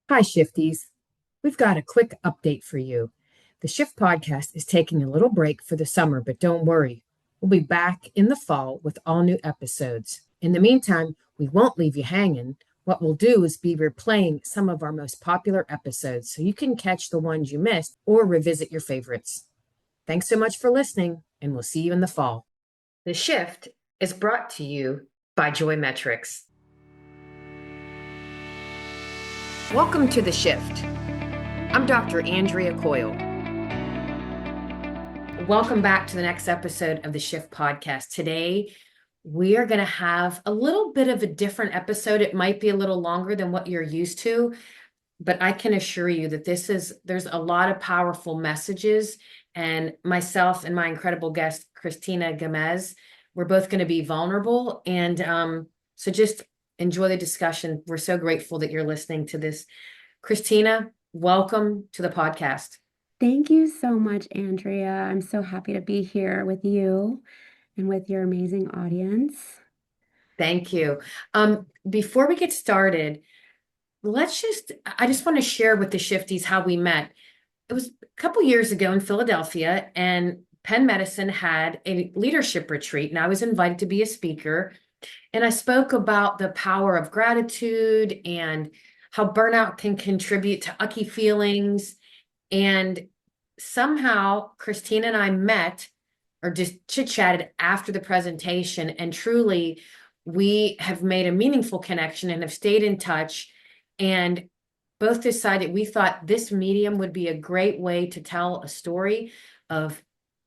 Hi, Shifties. We've got a quick update for you. The Shift podcast is taking a little break for the summer, but don't worry. We'll be back in the fall with all new episodes. In the meantime, we won't leave you hanging. What we'll do is be replaying some of our most popular episodes so you can catch the ones you missed or revisit your favorites. Thanks so much for listening, and we'll see you in the fall. The Shift is brought to you by Joy Metrics. Welcome to The Shift. I'm Dr. Andrea Coyle. Welcome back to the next episode of the Shift podcast. Today, we are going to have a little bit of a different episode. It might be a little longer than what you're used to, but I can assure you that there's a lot of powerful messages. And myself and my incredible guest, Christina Gamez, we're both going to be vulnerable. And so just enjoy the discussion. We're so grateful that you're listening to this. Christina, welcome to the podcast. Thank you so much, Andrea. I'm so happy to be here with you and with your amazing audience. Thank you. Before we get started, I just want to share with the Shifties how we met. It was a couple years ago in Philadelphia, and Penn Medicine had a leadership retreat, and I was invited to be a speaker. And I spoke about the power of gratitude and how burnout can contribute to ucky feelings. And somehow Christina and I met or just chit-chatted after the presentation, and truly we have made a meaningful connection and have stayed in touch, and both decided we thought this medium would be a great way to tell a story of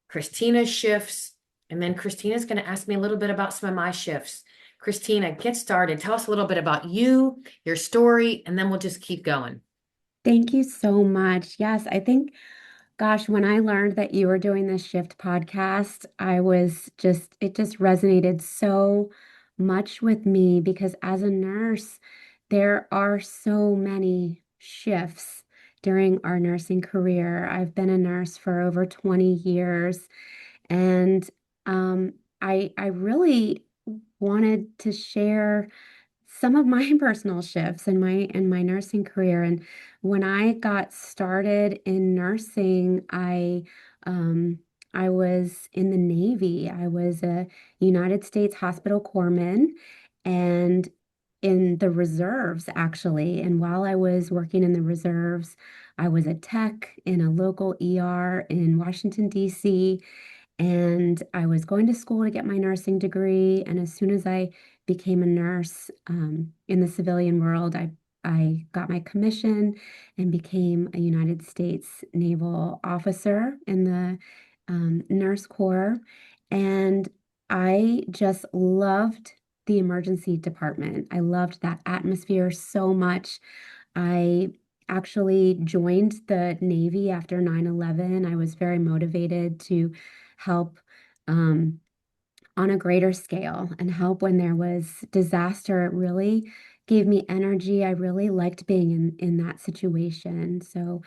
Christina's shifts. And then Christina's going to ask me a little bit about some of my shifts. Christina, get started. Tell us a little bit about you, your story, and then we'll just keep going. Thank you so much. Yes, I think, gosh, when I learned that you were doing this Shift podcast, it just resonated so much with me because as a nurse, there are so many shifts during our nursing career. I've been a nurse for over 20 years. And I really wanted to share some of my personal shifts in my nursing career. And when I got started in nursing, I was in the Navy. I was a United States Hospital Corpsman and in the reserves, actually. And while I was working in the reserves, I was a tech in a local ER in Washington, D.C. And I was going to school to get my nursing degree. And as soon as I became a nurse in the civilian world, I got my commission and became a United States Naval officer in the Nurse Corps. And I just loved the emergency department. I loved that atmosphere so much. I actually joined the Navy after 9/11. I was very motivated to help um, on a greater scale and help when there was disaster. It really gave me energy. I really liked being in that situation. So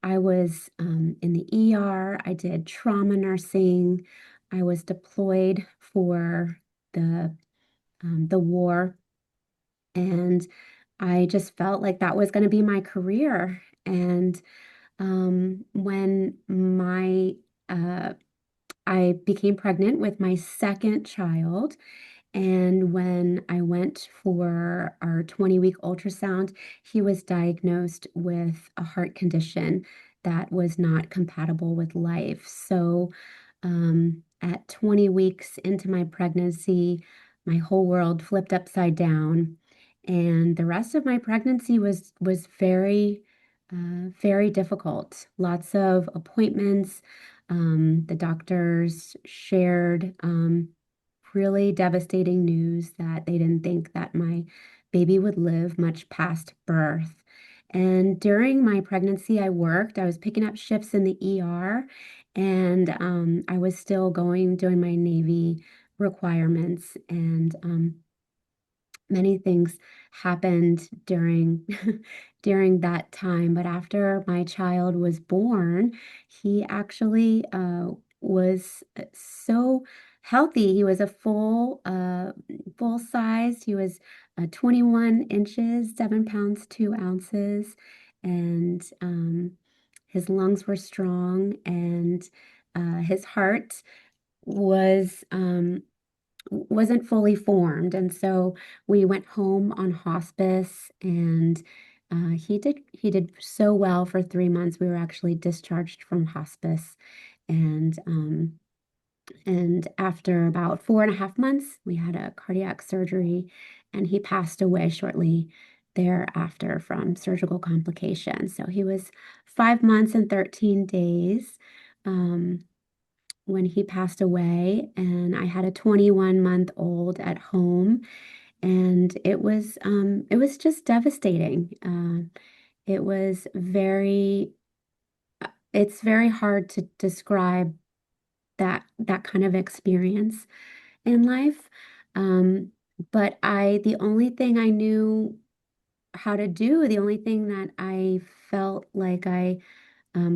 I was in the ER. I did trauma nursing. I was deployed for the war, and I just felt like that was going to be my career. And when my I became pregnant with my second child, and when I went for our 20-week ultrasound, he was diagnosed with a heart condition that was not compatible with life. So, at 20 weeks into my pregnancy, my whole world flipped upside down, and the rest of my pregnancy was very difficult. Lots of appointments. The doctors shared really devastating news that they didn't think that my baby would live much past birth. And during my pregnancy, I worked. I was picking up shifts in the ER, and I was still doing my Navy requirements. And many things happened during during that time. But after my child was born, he actually was so healthy. He was a full size. He was 21 inches, 7 pounds, 2 ounces. And his lungs were strong, and his heart was wasn't fully formed. And so we went home on hospice, and he did so well for 3 months. We were actually discharged from hospice, and after about 4.5 months, we had a cardiac surgery, and he passed away shortly thereafter from surgical complications. So he was 5 months and 13 days. Um, when he passed away, and I had a 21-month-old at home, and it was just devastating. It was very it's very hard to describe that kind of experience in life. Um, but the only thing I knew how to do, the only thing that I felt like I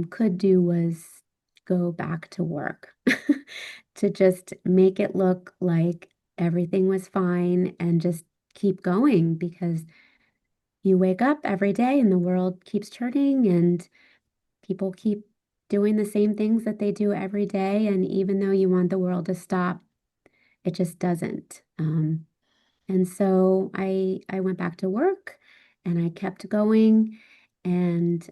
could do was go back to work to just make it look like everything was fine and just keep going, because you wake up every day and the world keeps turning, and people keep doing the same things that they do every day. And even though you want the world to stop, it just doesn't. And so I went back to work, and I kept going. And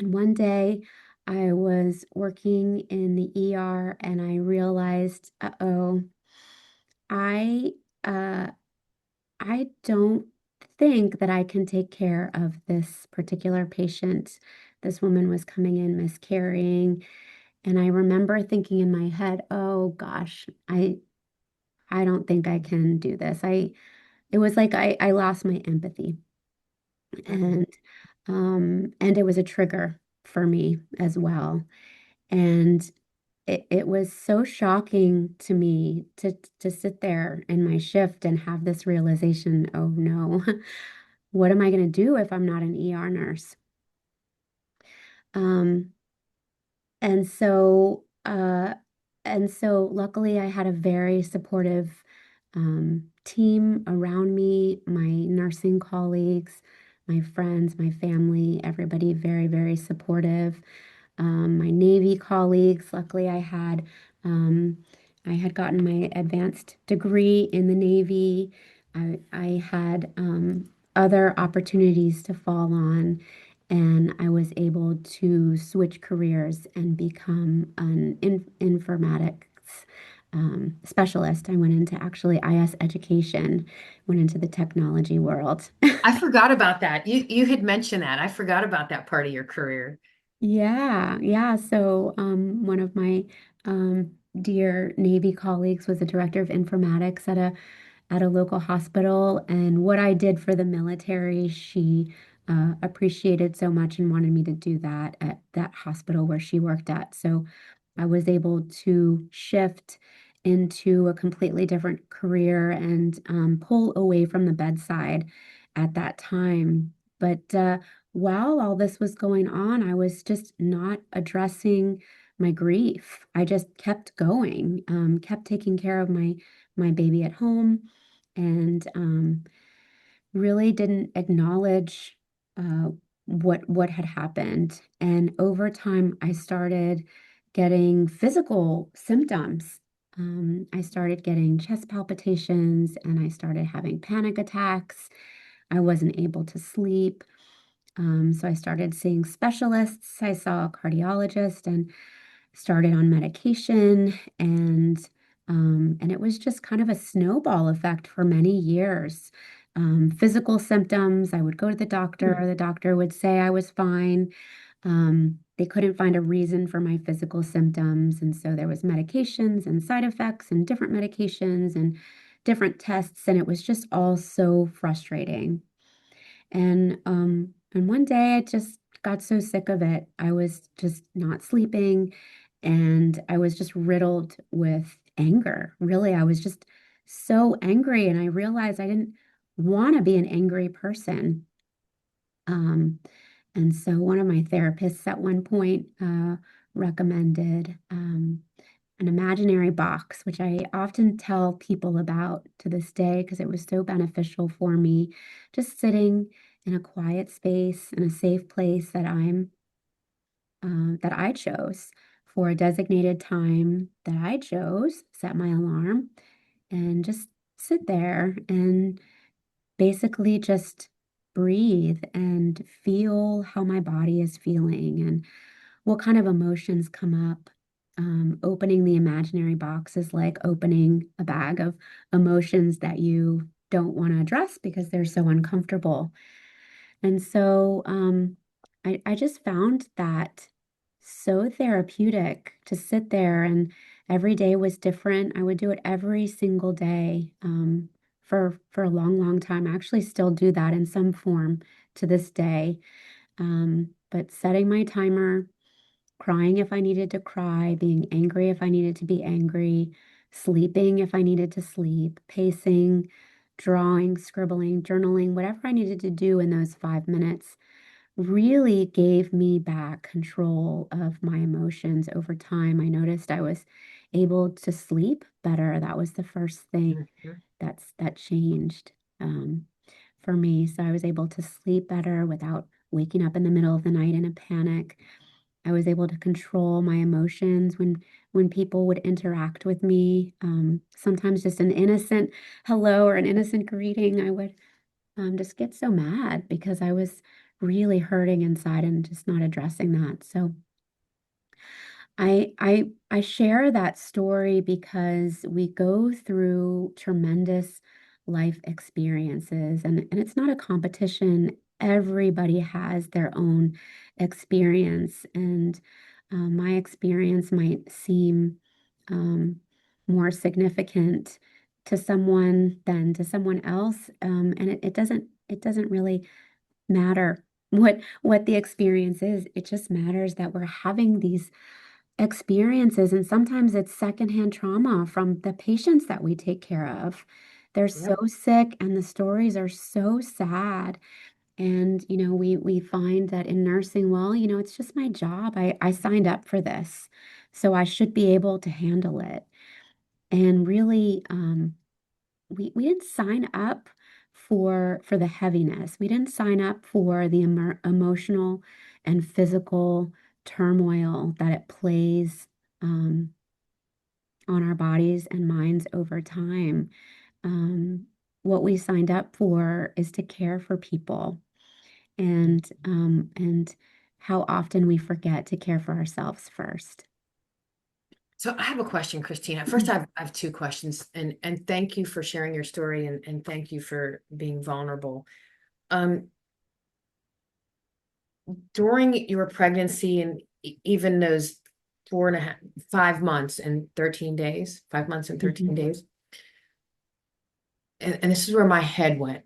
one day I was working in the ER, and I realized, uh-oh, I uh I don't think that I can take care of this particular patient. This woman was coming in miscarrying, and I remember thinking in my head, "Oh gosh, I don't think I can do this." It was like I lost my empathy, Mhm. and it was a trigger for me as well. And it was so shocking to me to sit there in my shift and have this realization, oh no, what am I going to do if I'm not an ER nurse? Um, and so, uh, luckily I had a very supportive team around me, my nursing colleagues, my friends, my family, everybody very, very supportive. My Navy colleagues. Luckily, um, I had gotten my advanced degree in the Navy. I had other opportunities to fall on, and I was able to switch careers and become an informatics specialist. I went into actually IS education, went into the technology world. I forgot about that. You had mentioned that. I forgot about that part of your career. Yeah, yeah. So, one of my dear Navy colleagues was a director of informatics at a local hospital, and what I did for the military, she appreciated so much and wanted me to do that at that hospital where she worked at. So, I was able to shift into a completely different career and pull away from the bedside at that time. But while all this was going on, I was just not addressing my grief. I just kept going, kept taking care of my baby at home, and really didn't acknowledge uh, what had happened. And over time, I started getting physical symptoms. I started getting chest palpitations, and I started having panic attacks. I wasn't able to sleep. So I started seeing specialists. I saw a cardiologist and started on medication, and it was just kind of a snowball effect for many years. Physical symptoms, I would go to the doctor would say I was fine. They couldn't find a reason for my physical symptoms, and so there was medications and side effects and different medications and different tests, and it was just all so frustrating. And one day I just got so sick of it. I was just not sleeping, and I was just riddled with anger. Really, I was just so angry, and I realized I didn't want to be an angry person. Um, and so one of my therapists at one point recommended an imaginary box, which I often tell people about to this day because it was so beneficial for me. Just sitting in a quiet space, in a safe place that I chose for a designated time that I chose, set my alarm, and just sit there and basically just breathe and feel how my body is feeling and what kind of emotions come up. Opening the imaginary box is like opening a bag of emotions that you don't want to address because they're so uncomfortable. And so I just found that so therapeutic to sit there, and every day was different. I would do it every single day for a long, long time. I actually still do that in some form to this day. But setting my timer, crying if I needed to cry, being angry if I needed to be angry, sleeping if I needed to sleep, pacing, drawing, scribbling, journaling, whatever I needed to do in those 5 minutes really gave me back control of my emotions over time. I noticed I was able to sleep better. That was the first thing Mhm. that changed um, for me. So I was able to sleep better without waking up in the middle of the night in a panic. I was able to control my emotions when people would interact with me. Sometimes just an innocent hello or an innocent greeting, I would just get so mad because I was really hurting inside and just not addressing that. So I share that story because we go through tremendous life experiences, and it's not a competition. Everybody has their own experience, and my experience might seem um, more significant to someone than to someone else. And it doesn't really matter what the experience is. It just matters that we're having these experiences, and sometimes it's secondhand trauma from the patients that we take care of. They're so Yep. sick and the stories are so sad. And we find that in nursing, well, it's just my job. I signed up for this, so I should be able to handle it. And really, we didn't sign up for the heaviness. We didn't sign up for the emotional and physical turmoil that it plays um, on our bodies and minds over time. Um, what we signed up for is to care for people, and how often we forget to care for ourselves first. So I have a question, Christina. First, I have two questions, and thank you for sharing your story, and thank you for being vulnerable. Um, During your pregnancy and even those 5 months and 13 days, 5 months and 13 Mhm. days, and this is where my head went.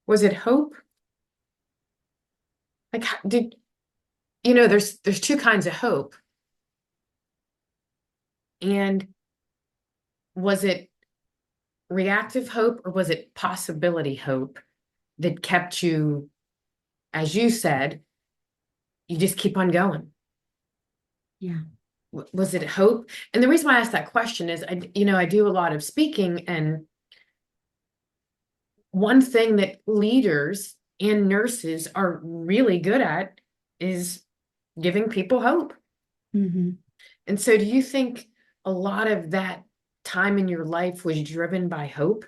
Was it hope? Like, did there's two kinds of hope, and was it reactive hope or was it possibility hope that kept you, as you said, you just keep on going? Yeah. Was it hope? And the reason why I asked that question is I do a lot of speaking, and one thing that leaders and nurses are really good at is giving people hope. Hmm. And so do you think a lot of that time in your life was driven by hope?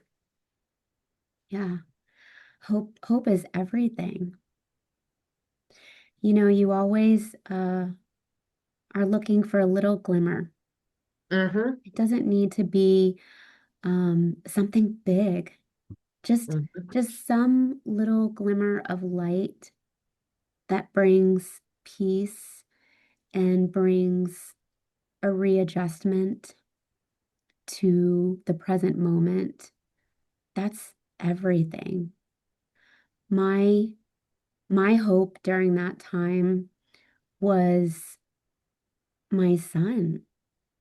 Yeah. Hope is everything. You always are looking for a little glimmer. Mm-hmm. It doesn't need to be something big. Just Mm-hmm. just some little glimmer of light that brings peace and brings a readjustment to the present moment. That's everything. My my hope during that time was my son,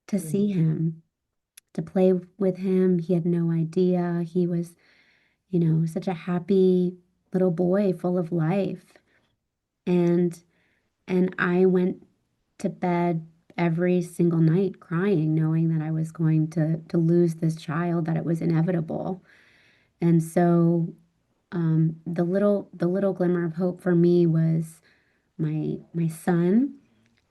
to see him, to play with him. He had no idea. He was, such a happy little boy full of life. And And I went to bed every single night crying, knowing that I was going to lose this child, that it was inevitable. And so the little glimmer of hope for me was my son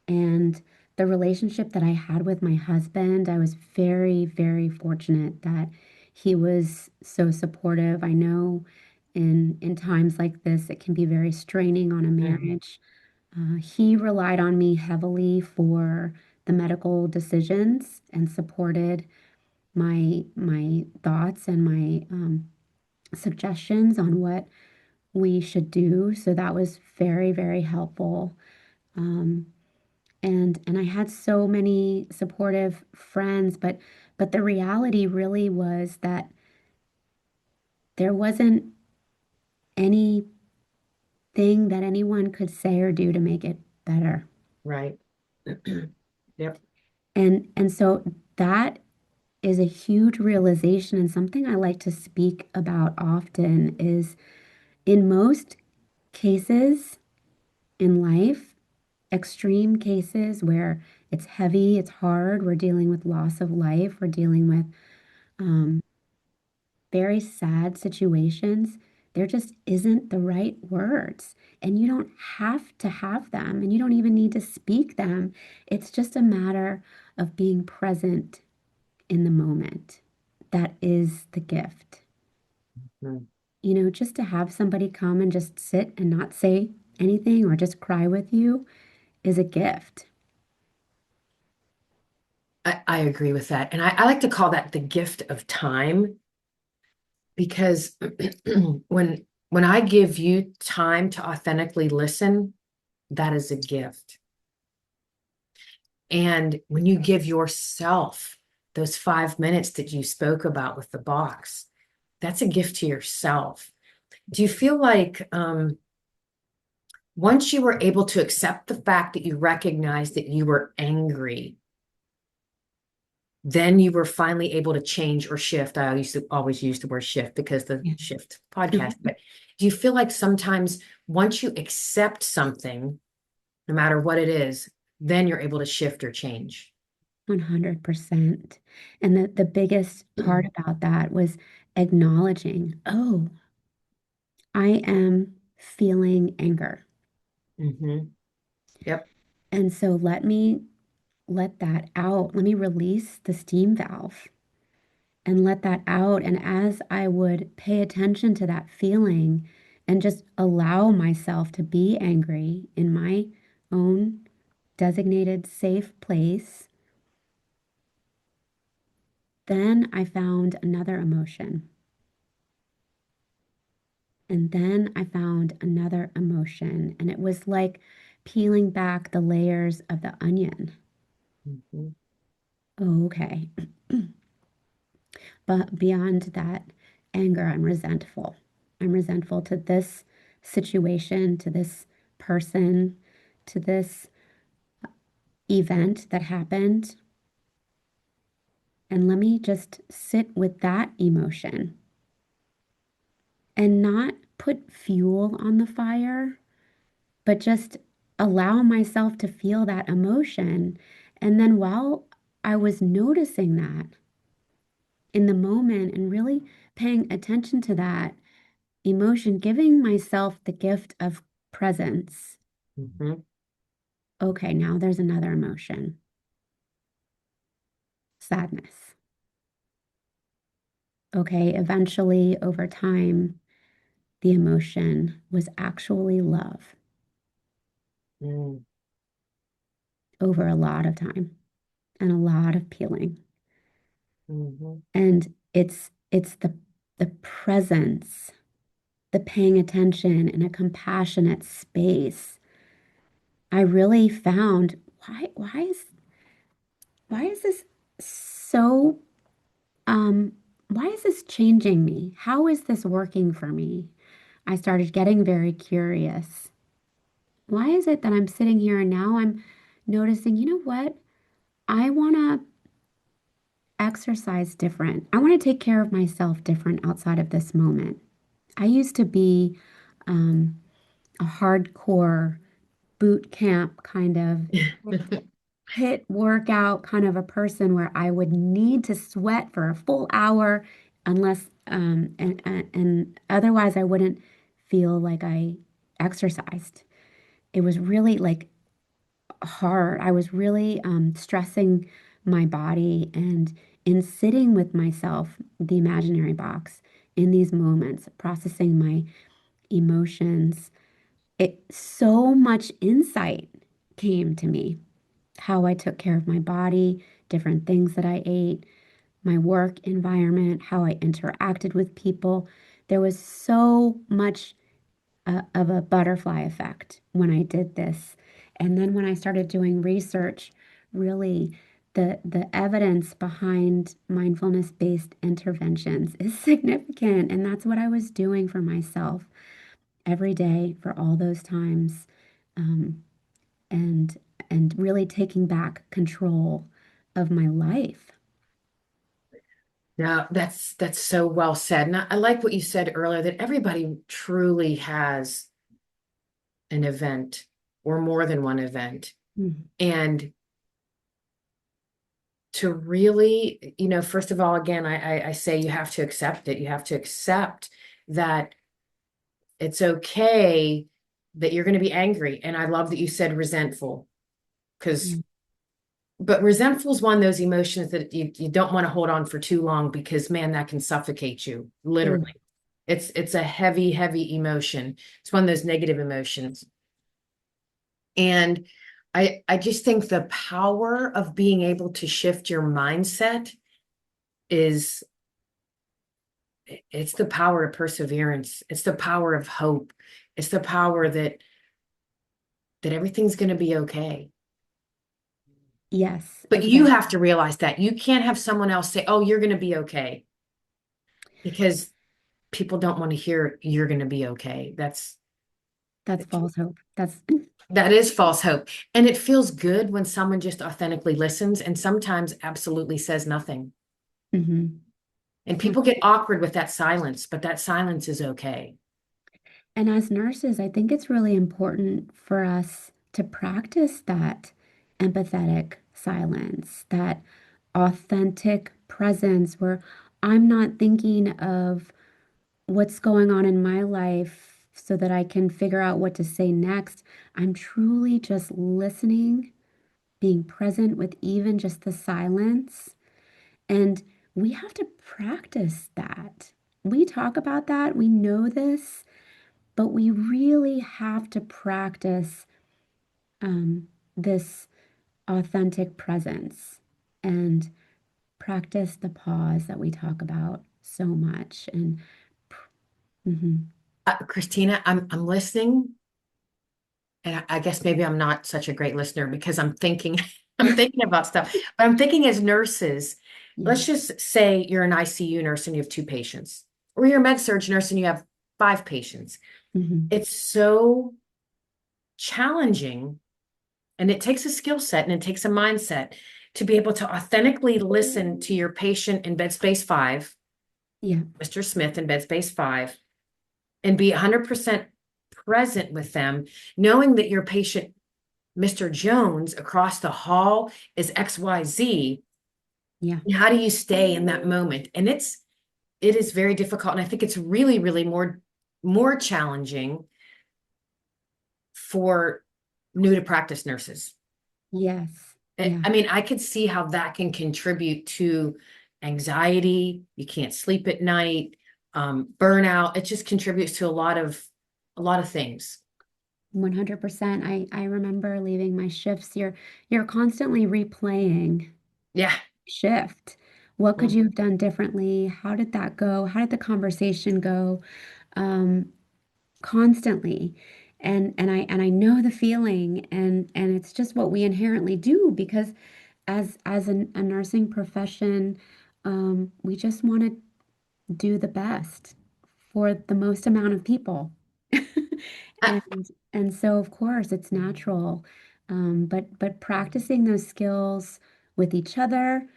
and the relationship that I had with my husband. I was very, very fortunate that he was so supportive. I know in times like this, it can be very straining on a Mm. marriage. He relied on me heavily for the medical decisions and supported my thoughts and my suggestions on what we should do. So that was very, very helpful. Um, and I had so many supportive friends, but the reality really was that there wasn't anything that anyone could say or do to make it better. Right. Yep. And so that is a huge realization, and something I like to speak about often is in most cases in life, extreme cases where it's heavy, it's hard, we're dealing with loss of life, we're dealing with um, very sad situations, there just isn't the right words. And you don't have to have them, and you don't even need to speak them. It's just a matter of being present in the moment. That is the gift. Mm. Just to have somebody come and just sit and not say anything or just cry with you is a gift. I agree with that. And I like to call that the gift of time because when I give you time to authentically listen, that is a gift. And when you give yourself those 5 minutes that you spoke about with the box, that's a gift to yourself. Do you feel like once you were able to accept the fact that you recognized that you were angry, then you were finally able to change or shift? I used to always use the word shift because the Yeah. shift podcast, but do you feel like sometimes once you accept something, no matter what it is, then you're able to shift or change? 100%. And the biggest part about that was acknowledging, oh, I am feeling anger. Hmm. Yep. And so let me let that out. Let me release the steam valve and let that out. And as I would pay attention to that feeling and just allow myself to be angry in my own designated safe place, then I found another emotion. And then I found another emotion, and it was like peeling back the layers of the onion. Hmm. Oh, okay. But beyond that anger, I'm resentful. I'm resentful to this situation, to this person, to this event that happened. And let me just sit with that emotion and not put fuel on the fire, but just allow myself to feel that emotion. And then while I was noticing that in the moment and really paying attention to that emotion, giving myself the gift of presence. Hmm. Okay, now there's another emotion, sadness. Okay, eventually over time, the emotion was actually love Mm. over a lot of time and a lot of peeling. Hmm. And it's the presence, the paying attention in a compassionate space. I really found why is this so um why is this changing me? How is this working for me? I started getting very curious. Why is it that I'm sitting here and now I'm noticing, you know what? I want to exercise different. I want to take care of myself different outside of this moment. I used to be um, a hardcore boot camp kind of hit workout kind of a person where I would need to sweat for a full hour unless and otherwise I wouldn't feel like I exercised. It was really like hard. I was really stressing my body and in sitting with myself, the imaginary box, in these moments, processing my emotions. It so much insight came to me, how I took care of my body, different things that I ate, my work environment, how I interacted with people. There was so much of a butterfly effect when I did this. And then when I started doing research, really the evidence behind mindfulness-based interventions is significant. And that's what I was doing for myself every day for all those times. Um, and and really taking back control of my life. Now, that's so well said. And I like what you said earlier that everybody truly has an event or more than one event. Mhm. And to really, first of all, again, I say you have to accept it. You have to accept that it's okay that you're going to be angry. And I love that you said resentful because, Yeah. but resentful is one of those emotions that you don't want to hold on for too long because, man, that can suffocate you, literally. Mm. It's a heavy, heavy emotion. It's one of those negative emotions. And I just think the power of being able to shift your mindset is it's the power of perseverance. It's the power of hope. It's the power that everything's going to be okay. Yes, But you have exactly. to realize that you can't have someone else say, "Oh, you're going to be okay," because people don't want to hear you're going to be okay. That's false hope. That's That is false hope. And it feels good when someone just authentically listens and sometimes absolutely says nothing. mhm. And people get awkward with that silence, but that silence is okay. And as nurses, I think it's really important for us to practice that empathetic silence, that authentic presence where I'm not thinking of what's going on in my life so that I can figure out what to say next. I'm truly just listening, being present with even just the silence. And we have to practice that. We talk about that, we know this, but we really have to practice um, this authentic presence and practice the pause that we talk about so much. And mhm. Christina, I'm listening, and I guess maybe I'm not such a great listener because I'm thinking I'm thinking about stuff. But I'm thinking as nurses, Yeah. let's just say you're an ICU nurse and you have two patients, or you're a med surg nurse and you have five patients. Hmm. It's so challenging, and it takes a skill set and it takes a mindset to be able to authentically listen to your patient in bed space five, Yeah. Mr. Smith in bed space five, and be 100% present with them, knowing that your patient, Mr. Jones, across the hall is XYZ. Yeah. How do you stay in that moment? And it is very difficult. And I think it's really, really more challenging for new to practice nurses. Yes. I Yeah. I mean, I could see how that can contribute to anxiety. You can't sleep at night, burnout. It just contributes to a lot of things. 100%. I remember leaving my shifts. You're constantly replaying Yeah. shift. What could Mm. you have done differently? How did that go? How did the conversation go? Um, Constantly. And I know the feeling and it's just what we inherently do because as a nursing profession, we just want to do the best for the most amount of people. Uh, And so of course it's natural. But practicing those skills with each other,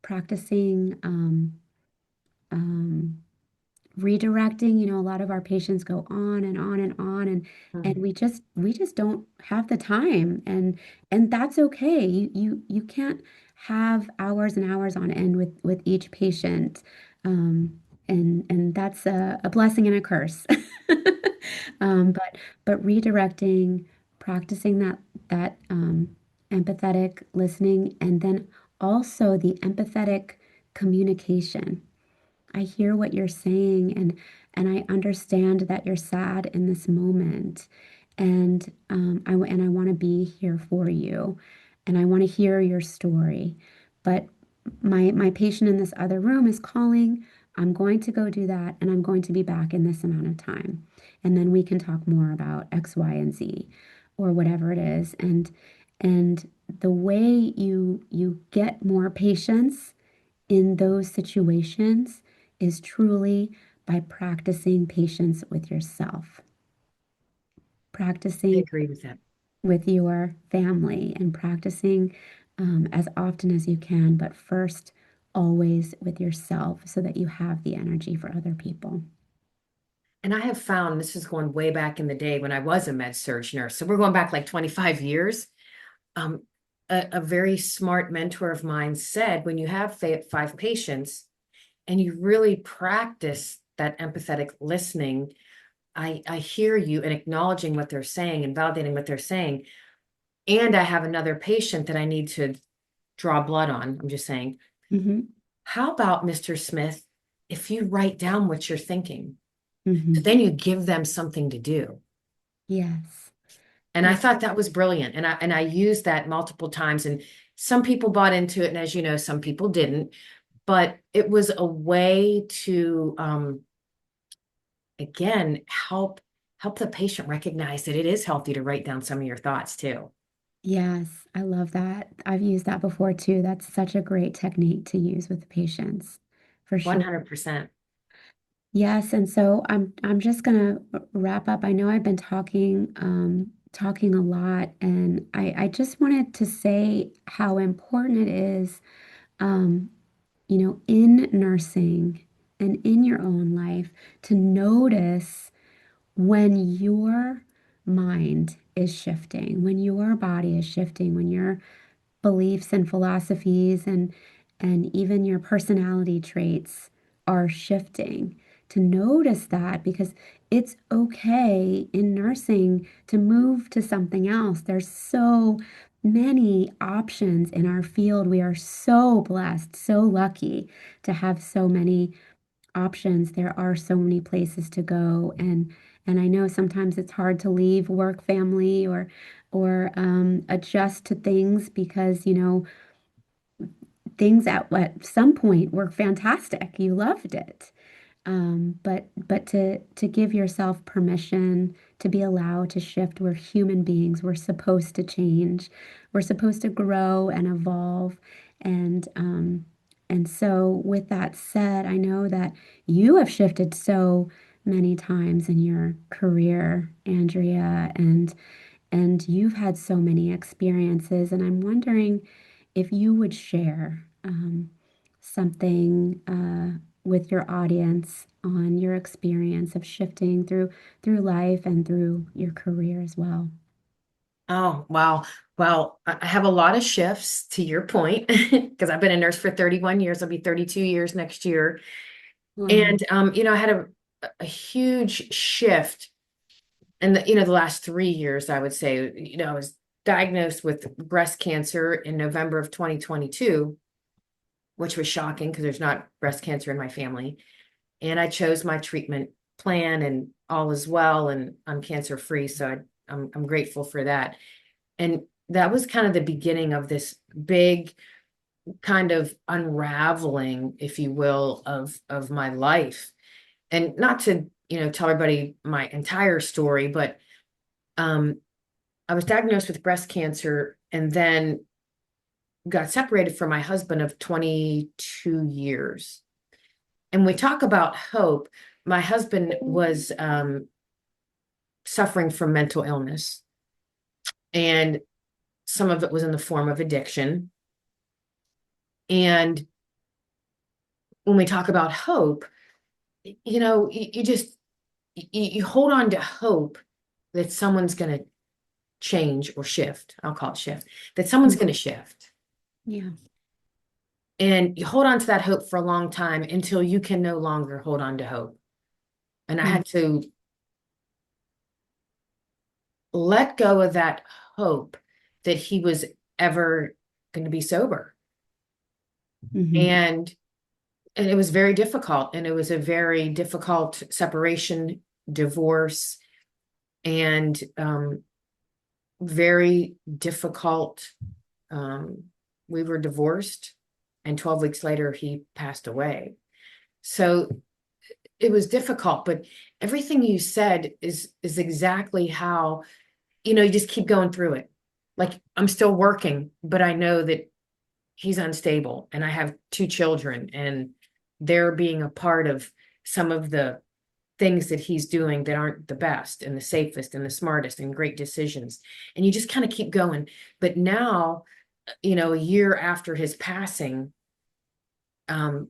practicing um, redirecting, a lot of our patients go on and on and on, and Mhm. we just don't have the time, and that's okay. You can't have hours and hours on end with each patient. Um, and that's a blessing and a curse. But redirecting, practicing that empathetic listening, and then also the empathetic communication. I hear what you're saying, and I understand that you're sad in this moment, and I want to be here for you, and I want to hear your story. But my patient in this other room is calling. I'm going to go do that, and I'm going to be back in this amount of time, and then we can talk more about X, Y, and Z, or whatever it is. And the way you get more patience in those situations is truly by practicing patience with yourself, I practicing agree with that. with your family, and practicing as often as you can, but first, always with yourself so that you have the energy for other people. And I have found this is going way back in the day when I was a med surg nurse. So we're going back like 25 years. Um, a very smart mentor of mine said, when you have five patients and you really practice that empathetic listening, I hear you and acknowledging what they're saying and validating what they're saying. And I have another patient that I need to draw blood on. I'm just saying, Hmm. how about Mr. Smith, if you write down what you're thinking? So Hmm. then you give them something to do. Yes. And I Yeah. thought that was brilliant. And I used that multiple times. And some people bought into it. And as you know, some people didn't. But it was a way to again help the patient recognize that it is healthy to write down some of your thoughts too. Yes, I love that. I've used that before too. That's such a great technique to use with patients, for sure. 100%. Yes, and so I'm just gonna wrap up. I know I've been talking a lot, and I just wanted to say how important it is, um, in nursing and in your own life, to notice when your mind is shifting, when your body is shifting, when your beliefs and philosophies and even your personality traits are shifting, to notice that, because it's okay in nursing to move to something else. There's so many options in our field. We are so blessed, so lucky to have so many options. There are so many places to go, and I know sometimes it's hard to leave work, family, or adjust to things, because things at some point were fantastic. You loved it. But to give yourself permission to be allowed to shift. We're human beings. We're supposed to change. We're supposed to grow and evolve. And so with that said, I know that you have shifted so many times in your career, Andrea, and you've had so many experiences, and I'm wondering if you would share something with your audience on your experience of shifting through life and through your career as well. Oh, wow. Well, I have a lot of shifts to your point because I've been a nurse for 31 years. I'll be 32 years next year. Wow. And I had a huge shift in the last 3 years, I would say. I was diagnosed with breast cancer in November of 2022, which was shocking because there's not breast cancer in my family. And I chose my treatment plan and all is well, and I'm cancer free. So I'm grateful for that. And that was kind of the beginning of this big kind of unraveling, if you will, of my life. And not to, tell everybody my entire story, but um, I was diagnosed with breast cancer and then got separated from my husband of 22 years. And we talk about hope. My husband was suffering from mental illness, and some of it was in the form of addiction. And when we talk about hope, you just you hold on to hope that someone's going to change or shift. I'll call it shift, that someone's going to Mhm. shift. Yeah. And you hold on to that hope for a long time until you can no longer hold on to hope. And I Mm. had to let go of that hope that he was ever going to be sober. Hmm. And and it was very difficult. And it was a very difficult separation, divorce, and very difficult. Um, we were divorced, and 12 weeks later, he passed away. So it was difficult, but everything you said is exactly how, you just keep going through it. Like I'm still working, but I know that he's unstable and I have two children and they're being a part of some of the things that he's doing that aren't the best and the safest and the smartest and great decisions. And you just kind of keep going. But now, a year after his passing, um,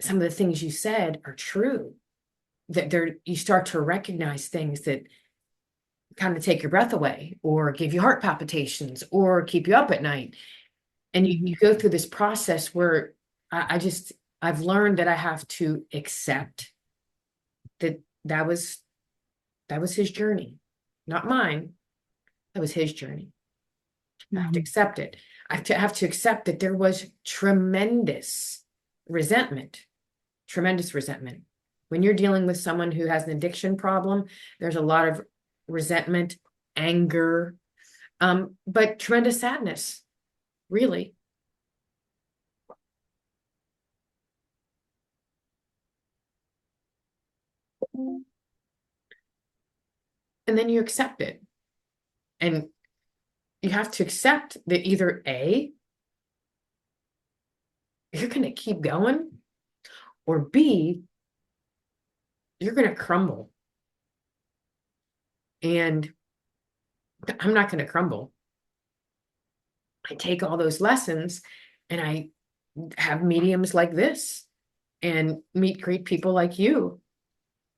some of the things you said are true. That you start to recognize things that kind of take your breath away or give you heart palpitations or keep you up at night. And you Hmm. go through this process where I've learned that I have to accept that that was his journey, not mine. That was his journey. I have to Hmm. accept it. I have to accept that there was resentment, tremendous resentment. When you're dealing with someone who has an addiction problem, there's a lot of resentment, anger, but tremendous sadness, really. And then you accept it. And you have to accept that either A, you're going to keep going, or B, you're going to crumble. And I'm not going to crumble. I take all those lessons and I have mediums like this and meet great people like you.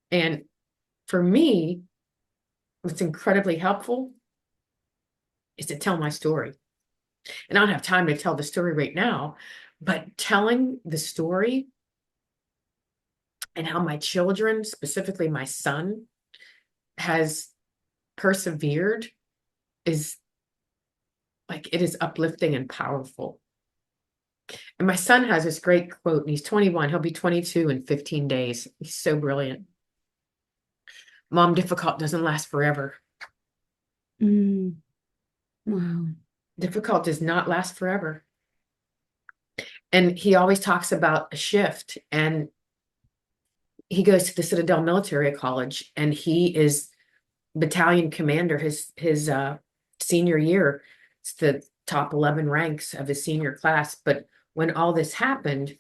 And for me, what's incredibly helpful is to tell my story. And I don't have time to tell the story right now, but telling the story and how my children, specifically my son, has persevered is like it is uplifting and powerful. And my son has this great quote, and he's 21, he'll be 22 in 15 days. He's so brilliant. Mom, difficult doesn't last forever. Mm. Wow. Difficult does not last forever. And he always talks about a shift. And he goes to the Citadel Military College and he is battalion commander his senior year. It's the top 11 ranks of his senior class. But when all this happened,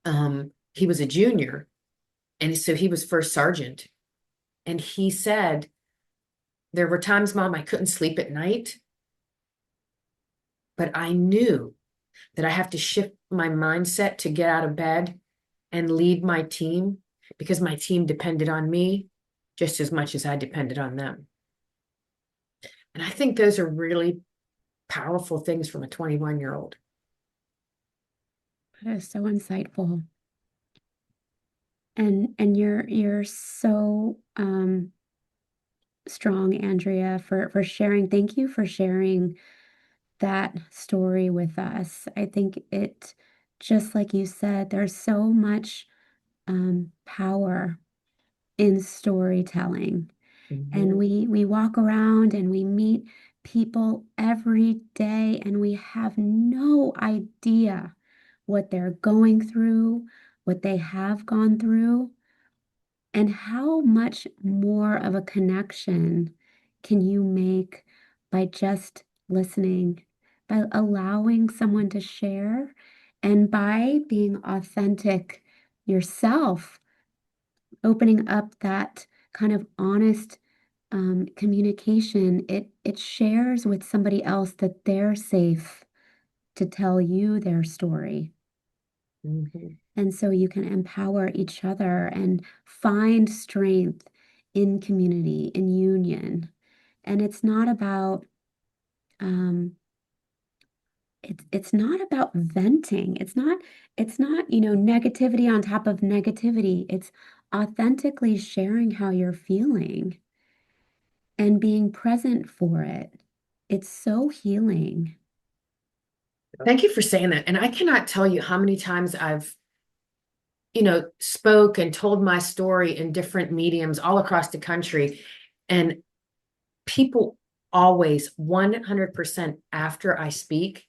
he was a junior. And so he was first sergeant. And he said, there were times, Mom, I couldn't sleep at night, but I knew that I have to shift my mindset to get out of bed and lead my team because my team depended on me just as much as I depended on them. And I think those are really powerful things from a 21-year-old. That is so insightful. And you're so strong, Andrea, for sharing. Thank you for sharing that story with us. I think it, just like you said, there's so much power in storytelling. And Mhm. we walk around and we meet people every day, and we have no idea what they're going through, what they have gone through. And how much more of a connection can you make by just listening, by allowing someone to share, and by being authentic yourself, opening up that kind of honest communication? It shares with somebody else that they're safe to tell you their story. Mhm. And so you can empower each other and find strength in community, in union. And um, it's not about venting. It's not, negativity on top of negativity. It's authentically sharing how you're feeling and being present for it. It's so healing. Thank you for saying that. And I cannot tell you how many times I've, spoke and told my story in different mediums all across the country. And people always 100% after I speak,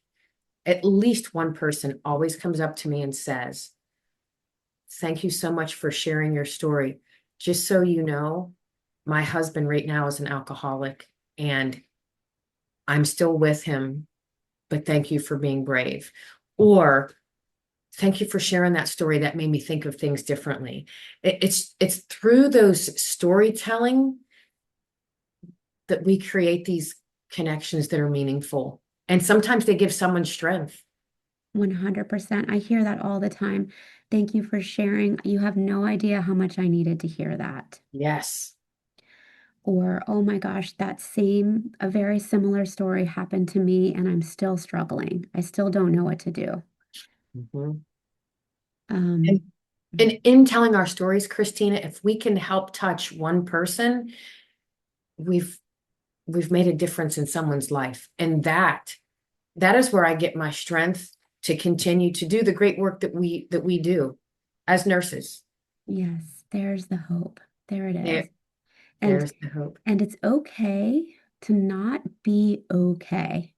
at least one person always comes up to me and says, "Thank you so much for sharing your story. Just so you know, my husband right now is an alcoholic and I'm still with him, but thank you for being brave." Or thank you for sharing that story. That made me think of things differently. It's through those storytelling that we create these connections that are meaningful. And sometimes they give someone strength. 100%. I hear that all the time. Thank you for sharing. You have no idea how much I needed to hear that. Yes. Or, oh my gosh, a very similar story happened to me and I'm still struggling. I still don't know what to do. Mhm. Um, And and in telling our stories, Christina, if we can help touch one person, we've we've made a difference in someone's life. And that is where I get my strength to continue to do the great work that we do as nurses. yes, there's the hope. There it is. There, And there's the hope. and it's okay to not be okay.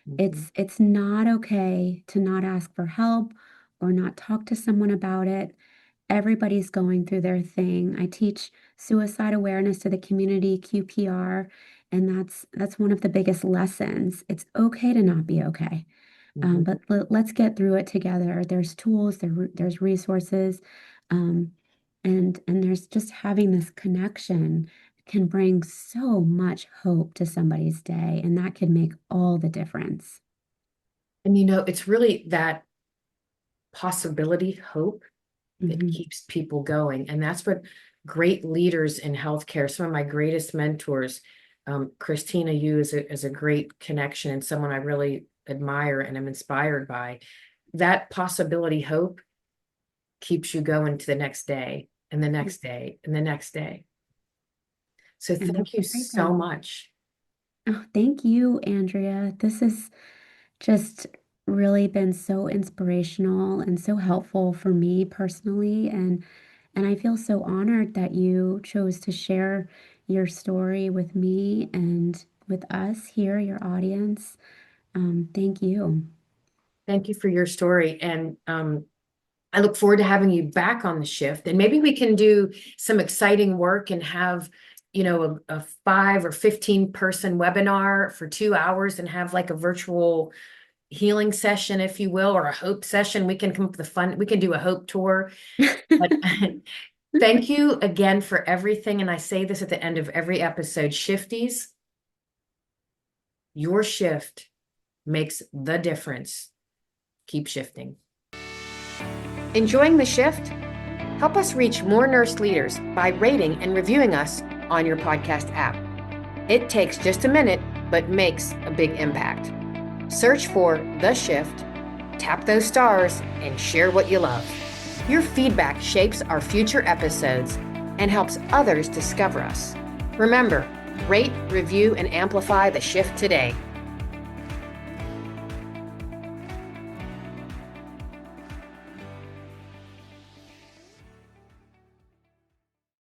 Mhm. It's not okay to not ask for help or not talk to someone about it. Everybody's going through their thing. I teach suicide awareness to the community, QPR, and that's one of the biggest lessons. It's okay to not be okay. Mhm. But let's get through it together. There's tools, there's resources, um, and there's just having this connection can bring so much hope to somebody's day, and that can make all the difference. And it's really that possibility, hope that Hmm. keeps people going. And that's what great leaders in healthcare, some of my greatest mentors, Christina, you is a great connection and someone I really admire and am inspired by. That possibility, hope keeps you going to the next day and the next day and the next day. So And thank that's you so everything. much. Oh, thank you, Andrea. This has just really been so inspirational and so helpful for me personally. And I feel so honored that you chose to share your story with me and with us here, your audience. Thank you. Thank you for your story. And I look forward to having you back on the shift. And maybe we can do some exciting work and have, a 5 or 15 person webinar for 2 hours and have like a virtual healing session, if you will, or a hope session. We can come up with a fun, we can do a hope tour. But thank you again for everything. And I say this at the end of every episode, Shifties, your shift makes the difference. Keep shifting. Enjoying the shift? Help us reach more nurse leaders by rating and reviewing us on your podcast app. It takes just a minute, but makes a big impact. Search for The Shift, tap those stars, and share what you love. Your feedback shapes our future episodes and helps others discover us. Remember, rate, review, and amplify the shift today.